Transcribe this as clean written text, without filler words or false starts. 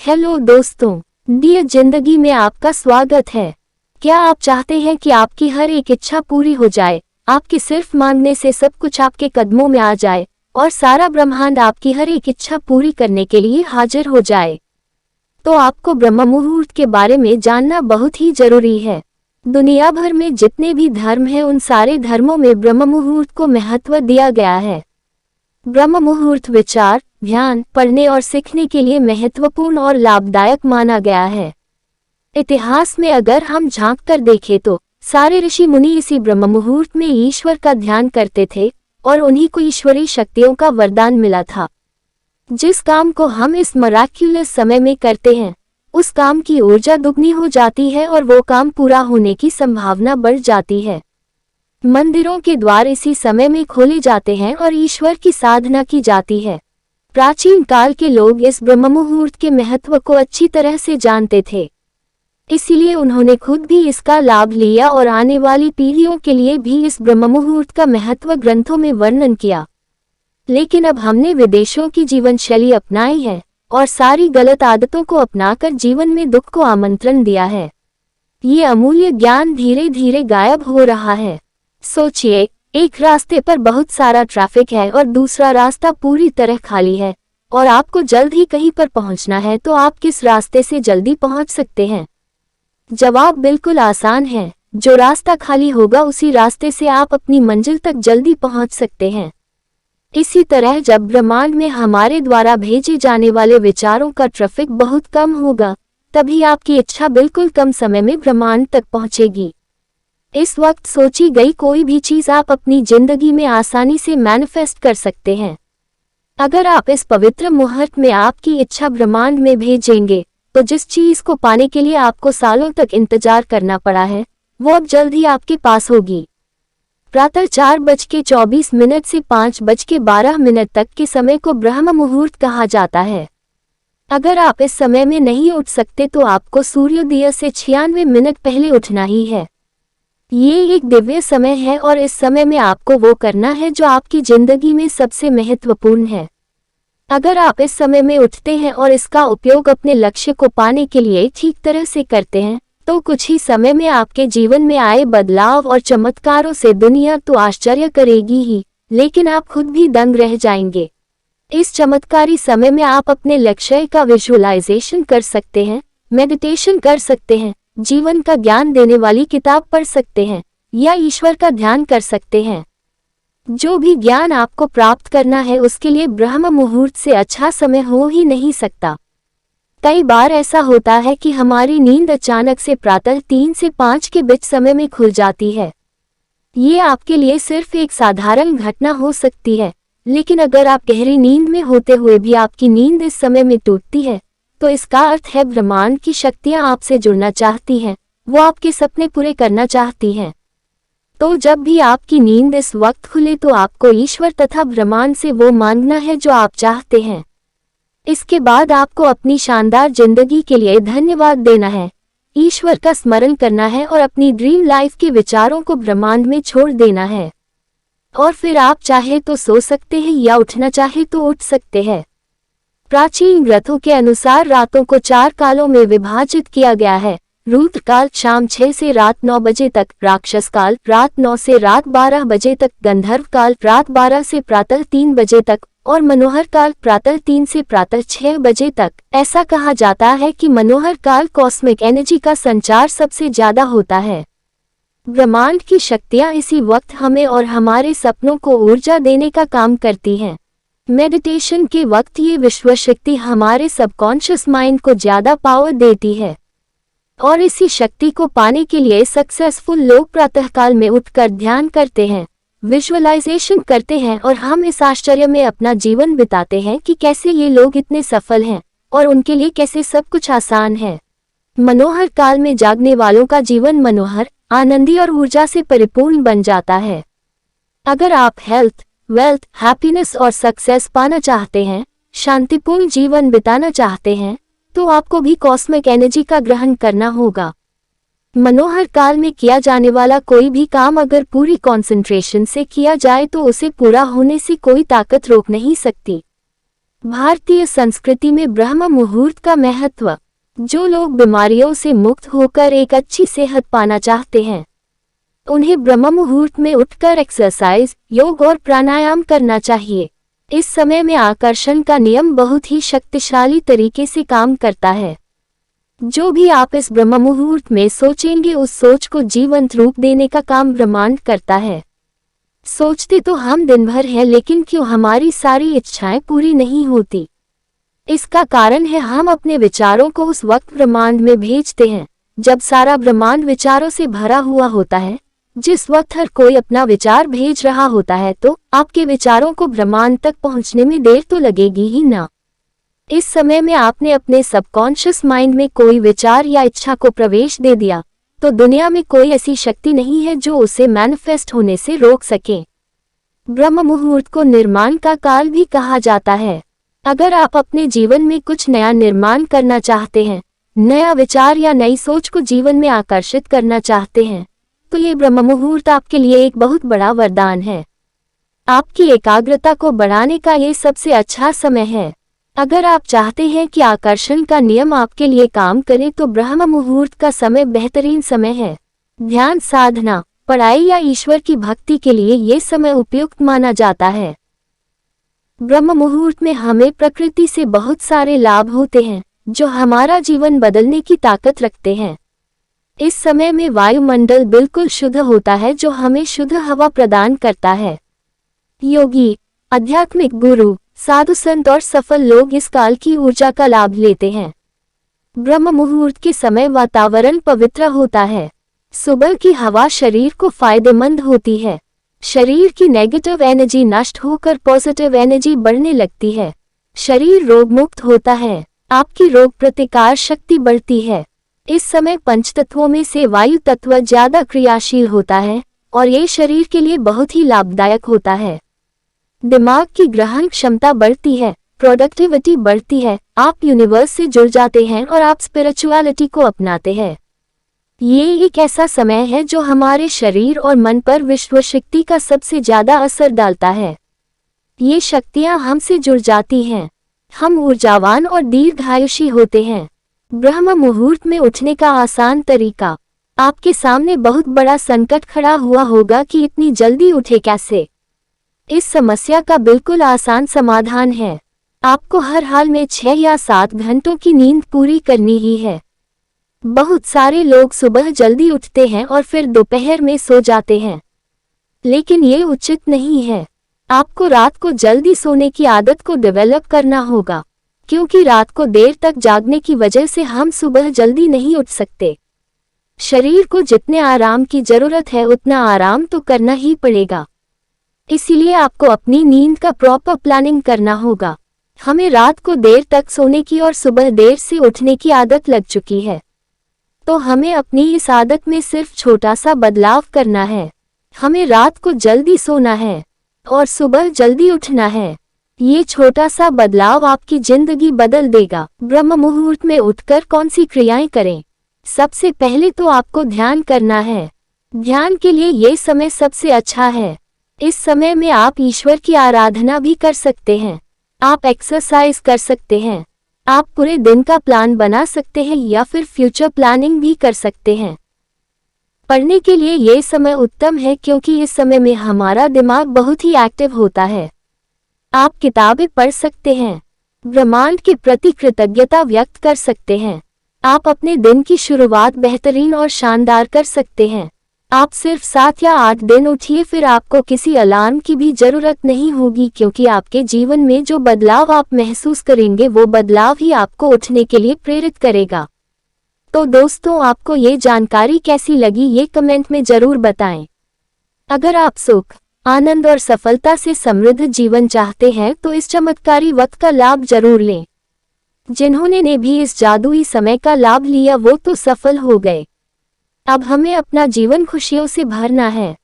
Hello दोस्तों, dear जिंदगी में आपका स्वागत है। क्या आप चाहते हैं कि आपकी हर एक इच्छा पूरी हो जाए, आपके सिर्फ मांगने से सब कुछ आपके कदमों में आ जाए और सारा ब्रह्मांड आपकी हर एक इच्छा पूरी करने के लिए हाजिर हो जाए? तो आपको ब्रह्म मुहूर्त के बारे में जानना बहुत ही जरूरी है। दुनिया भर में जितने भी धर्म हैं उन सारे धर्मों में ब्रह्म मुहूर्त को महत्व दिया गया है। ब्रह्म मुहूर्त विचार, ध्यान, पढ़ने और सीखने के लिए महत्वपूर्ण और लाभदायक माना गया है। इतिहास में अगर हम झांक कर देखें तो सारे ऋषि मुनि इसी ब्रह्म मुहूर्त में ईश्वर का ध्यान करते थे और उन्हीं को ईश्वरीय शक्तियों का वरदान मिला था। जिस काम को हम इस मराक्युलस समय में करते हैं, उस काम की ऊर्जा दुगनी हो जाती है और वो काम पूरा होने की संभावना बढ़ जाती है। मंदिरों के द्वार इसी समय में खोले जाते हैं और ईश्वर की साधना की जाती है। प्राचीन काल के लोग इस ब्रह्म मुहूर्त के महत्व को अच्छी तरह से जानते थे, इसीलिए उन्होंने खुद भी इसका लाभ लिया और आने वाली पीढ़ियों के लिए भी इस ब्रह्म मुहूर्त का महत्व ग्रंथों में वर्णन किया। लेकिन अब हमने विदेशों की जीवन शैली अपनाई है और सारी गलत आदतों को अपनाकर जीवन में दुख को आमंत्रण दिया है। ये अमूल्य ज्ञान धीरे धीरे गायब हो रहा है। सोचिए, एक रास्ते पर बहुत सारा ट्रैफिक है और दूसरा रास्ता पूरी तरह खाली है और आपको जल्द ही कहीं पर पहुंचना है, तो आप किस रास्ते से जल्दी पहुंच सकते हैं? जवाब बिल्कुल आसान है, जो रास्ता खाली होगा उसी रास्ते से आप अपनी मंजिल तक जल्दी पहुंच सकते हैं। इसी तरह जब ब्रह्मांड में हमारे द्वारा भेजे जाने वाले विचारों का ट्रैफिक बहुत कम होगा, तभी आपकी इच्छा बिल्कुल कम समय में ब्रह्मांड तक पहुंचेगी। इस वक्त सोची गई कोई भी चीज आप अपनी जिंदगी में आसानी से मैनिफेस्ट कर सकते हैं। अगर आप इस पवित्र मुहूर्त में आपकी इच्छा ब्रह्मांड में भेजेंगे, तो जिस चीज को पाने के लिए आपको सालों तक इंतजार करना पड़ा है, वो अब जल्द ही आपके पास होगी। प्रातः 4:24 से 5:12 तक के समय को ब्रह्म मुहूर्त कहा जाता है। अगर आप इस समय में नहीं उठ सकते तो आपको सूर्योदय से 96 मिनट पहले उठना ही है। ये एक दिव्य समय है और इस समय में आपको वो करना है जो आपकी जिंदगी में सबसे महत्वपूर्ण है। अगर आप इस समय में उठते हैं और इसका उपयोग अपने लक्ष्य को पाने के लिए ठीक तरह से करते हैं, तो कुछ ही समय में आपके जीवन में आए बदलाव और चमत्कारों से दुनिया तो आश्चर्य करेगी ही, लेकिन आप खुद भी दंग रह जाएंगे। इस चमत्कारी समय में आप अपने लक्ष्य का विजुअलाइजेशन कर सकते हैं, मेडिटेशन कर सकते हैं, जीवन का ज्ञान देने वाली किताब पढ़ सकते हैं या ईश्वर का ध्यान कर सकते हैं। जो भी ज्ञान आपको प्राप्त करना है उसके लिए ब्रह्म मुहूर्त से अच्छा समय हो ही नहीं सकता। कई बार ऐसा होता है कि हमारी नींद अचानक से प्रातः 3 से 5 के बीच समय में खुल जाती है। ये आपके लिए सिर्फ एक साधारण घटना हो सकती है, लेकिन अगर आप गहरी नींद में होते हुए भी आपकी नींद इस समय में टूटती है, तो इसका अर्थ है ब्रह्मांड की शक्तियां आपसे जुड़ना चाहती हैं, वो आपके सपने पूरे करना चाहती हैं। तो जब भी आपकी नींद इस वक्त खुले तो आपको ईश्वर तथा ब्रह्मांड से वो मांगना है जो आप चाहते हैं। इसके बाद आपको अपनी शानदार जिंदगी के लिए धन्यवाद देना है, ईश्वर का स्मरण करना है और अपनी ड्रीम लाइफ के विचारों को ब्रह्मांड में छोड़ देना है। और फिर आप चाहे तो सो सकते हैं या उठना चाहे तो उठ सकते हैं। प्राचीन ग्रंथों के अनुसार रातों को 4 कालों में विभाजित किया गया है। रुद्र काल शाम 6 से रात 9 बजे तक, राक्षस काल रात 9 से रात 12 बजे तक, गंधर्व काल रात 12 से प्रातः 3 बजे तक और मनोहर काल प्रातः 3 से प्रातः 6 बजे तक। ऐसा कहा जाता है कि मनोहर काल कॉस्मिक एनर्जी का संचार सबसे ज्यादा होता है। ब्रह्मांड की शक्तियां इसी वक्त हमें और हमारे सपनों को ऊर्जा देने का काम करती हैं। मेडिटेशन के वक्त ये विश्व शक्ति हमारे सबकॉन्शियस माइंड को ज्यादा पावर देती है और इसी शक्ति को पाने के लिए सक्सेसफुल लोग प्रातःकाल में उठकर ध्यान करते हैं, विजुअलाइजेशन करते हैं और हम इस आश्चर्य में अपना जीवन बिताते हैं कि कैसे ये लोग इतने सफल हैं और उनके लिए कैसे सब कुछ आसान है। मनोहर काल में जागने वालों का जीवन मनोहर, आनंदी और ऊर्जा से परिपूर्ण बन जाता है। अगर आप हेल्थ, वेल्थ, हैप्पीनेस और सक्सेस पाना चाहते हैं, शांतिपूर्ण जीवन बिताना चाहते हैं, तो आपको भी कॉस्मिक एनर्जी का ग्रहण करना होगा। मनोहर काल में किया जाने वाला कोई भी काम अगर पूरी कंसंट्रेशन से किया जाए तो उसे पूरा होने से कोई ताकत रोक नहीं सकती। भारतीय संस्कृति में ब्रह्म मुहूर्त का महत्व। जो लोग बीमारियों से मुक्त होकर एक अच्छी सेहत पाना चाहते हैं, उन्हें ब्रह्म मुहूर्त में उठकर एक्सरसाइज, योग और प्राणायाम करना चाहिए। इस समय में आकर्षण का नियम बहुत ही शक्तिशाली तरीके से काम करता है। जो भी आप इस ब्रह्म मुहूर्त में सोचेंगे, उस सोच को जीवंत रूप देने का काम ब्रह्मांड करता है। सोचते तो हम दिन भर हैं, लेकिन क्यों हमारी सारी इच्छाएं पूरी नहीं होती? इसका कारण है हम अपने विचारों को उस वक्त ब्रह्मांड में भेजते हैं जब सारा ब्रह्मांड विचारों से भरा हुआ होता है। जिस वक्त हर कोई अपना विचार भेज रहा होता है, तो आपके विचारों को ब्रह्मांड तक पहुंचने में देर तो लगेगी ही ना। इस समय में आपने अपने सबकॉन्शियस माइंड में कोई विचार या इच्छा को प्रवेश दे दिया, तो दुनिया में कोई ऐसी शक्ति नहीं है जो उसे मैनिफेस्ट होने से रोक सके। ब्रह्म मुहूर्त को निर्माण का काल भी कहा जाता है। अगर आप अपने जीवन में कुछ नया निर्माण करना चाहते हैं, नया विचार या नई सोच को जीवन में आकर्षित करना चाहते हैं, तो ये ब्रह्म मुहूर्त आपके लिए एक बहुत बड़ा वरदान है। आपकी एकाग्रता को बढ़ाने का ये सबसे अच्छा समय है। अगर आप चाहते हैं कि आकर्षण का नियम आपके लिए काम करे, तो ब्रह्म मुहूर्त का समय बेहतरीन समय है। ध्यान साधना, पढ़ाई या ईश्वर की भक्ति के लिए ये समय उपयुक्त माना जाता है। ब्रह्म मुहूर्त में हमें प्रकृति से बहुत सारे लाभ होते हैं जो हमारा जीवन बदलने की ताकत रखते हैं। इस समय में वायुमंडल बिल्कुल शुद्ध होता है, जो हमें शुद्ध हवा प्रदान करता है। योगी, आध्यात्मिक गुरु, साधु संत और सफल लोग इस काल की ऊर्जा का लाभ लेते हैं। ब्रह्म मुहूर्त के समय वातावरण पवित्र होता है। सुबह की हवा शरीर को फायदेमंद होती है। शरीर की नेगेटिव एनर्जी नष्ट होकर पॉजिटिव एनर्जी बढ़ने लगती है। शरीर रोग मुक्त होता है। आपकी रोग प्रतिकार शक्ति बढ़ती है। इस समय पंचतत्वों में से वायु तत्व ज्यादा क्रियाशील होता है और ये शरीर के लिए बहुत ही लाभदायक होता है। दिमाग की ग्रहण क्षमता बढ़ती है, प्रोडक्टिविटी बढ़ती है, आप यूनिवर्स से जुड़ जाते हैं और आप स्पिरिचुअलिटी को अपनाते हैं। ये एक ऐसा समय है जो हमारे शरीर और मन पर विश्व शक्ति का सबसे ज्यादा असर डालता है। ये शक्तियां हमसे जुड़ जाती हैं। हम ऊर्जावान और दीर्घायुषी होते हैं। ब्रह्म मुहूर्त में उठने का आसान तरीका। आपके सामने बहुत बड़ा संकट खड़ा हुआ होगा कि इतनी जल्दी उठे कैसे। इस समस्या का बिल्कुल आसान समाधान है। आपको हर हाल में 6 या 7 घंटों की नींद पूरी करनी ही है। बहुत सारे लोग सुबह जल्दी उठते हैं और फिर दोपहर में सो जाते हैं, लेकिन ये उचित नहीं है। आपको रात को जल्दी सोने की आदत को डेवलप करना होगा, क्योंकि रात को देर तक जागने की वजह से हम सुबह जल्दी नहीं उठ सकते। शरीर को जितने आराम की जरूरत है उतना आराम तो करना ही पड़ेगा। इसीलिए आपको अपनी नींद का प्रॉपर प्लानिंग करना होगा। हमें रात को देर तक सोने की और सुबह देर से उठने की आदत लग चुकी है, तो हमें अपनी इस आदत में सिर्फ छोटा सा बदलाव करना है। हमें रात को जल्दी सोना है और सुबह जल्दी उठना है। ये छोटा सा बदलाव आपकी जिंदगी बदल देगा। ब्रह्म मुहूर्त में उठकर कौन सी क्रियाएं करें? सबसे पहले तो आपको ध्यान करना है। ध्यान के लिए ये समय सबसे अच्छा है। इस समय में आप ईश्वर की आराधना भी कर सकते हैं। आप एक्सरसाइज कर सकते हैं। आप पूरे दिन का प्लान बना सकते हैं या फिर फ्यूचर प्लानिंग भी कर सकते हैं। पढ़ने के लिए ये समय उत्तम है, क्योंकि इस समय में हमारा दिमाग बहुत ही एक्टिव होता है। आप किताबें पढ़ सकते हैं। ब्रह्मांड के प्रति कृतज्ञता व्यक्त कर सकते हैं। आप अपने दिन की शुरुआत बेहतरीन और शानदार कर सकते हैं। आप सिर्फ 7 या 8 दिन उठिए, फिर आपको किसी अलार्म की भी जरूरत नहीं होगी, क्योंकि आपके जीवन में जो बदलाव आप महसूस करेंगे वो बदलाव ही आपको उठने के लिए प्रेरित करेगा। तो दोस्तों, आपको ये जानकारी कैसी लगी ये कमेंट में जरूर बताएं। अगर आप सुख, आनंद और सफलता से समृद्ध जीवन चाहते हैं तो इस चमत्कारी वक्त का लाभ जरूर लें। जिन्होंने ने भी इस जादुई समय का लाभ लिया वो तो सफल हो गए। अब हमें अपना जीवन खुशियों से भरना है।